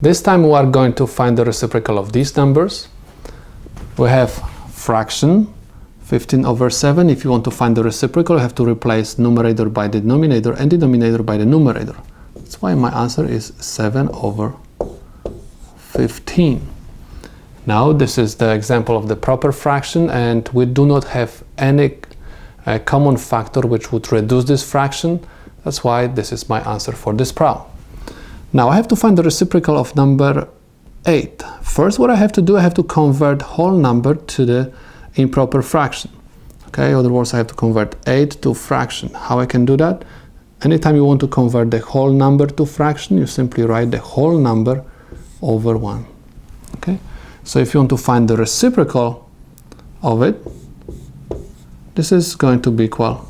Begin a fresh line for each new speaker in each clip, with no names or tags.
This time we are going to find the reciprocal of these numbers. We have fraction 15/7. If you want to find the reciprocal, you have to replace numerator by the denominator and denominator by the numerator. That's why my answer is 7/15. Now this is the example of the proper fraction, and we do not have any common factor which would reduce this fraction. That's why this is my answer for this problem. Now I have to find the reciprocal of number 8. First, what I have to do, I have to convert whole number to the improper fraction. Okay, in other words, I have to convert 8 to fraction. How I can do that? Anytime you want to convert the whole number to fraction, you simply write the whole number over 1. Okay, so if you want to find the reciprocal of it, this is going to be equal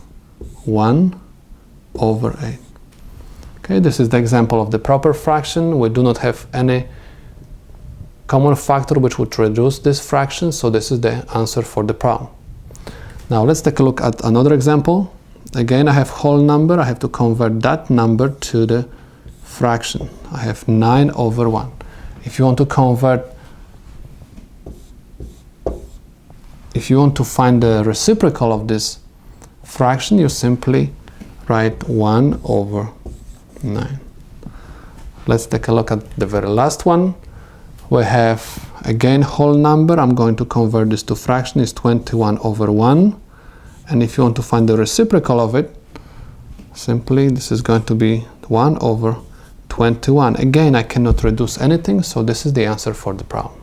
1/8. Okay, this is the example of the proper fraction. We do not have any common factor which would reduce this fraction, so this is the answer for the problem. Now let's take a look at another example. Again, I have whole number. I have to convert that number to the fraction. I have 9/1. If you want to find the reciprocal of this fraction, you simply write 1/9. Let's take a look at the very last one. We have again whole number. I'm going to convert this to fraction. It's 21/1. And if you want to find the reciprocal of it, simply this is going to be 1/21. Again, I cannot reduce anything, so this is the answer for the problem.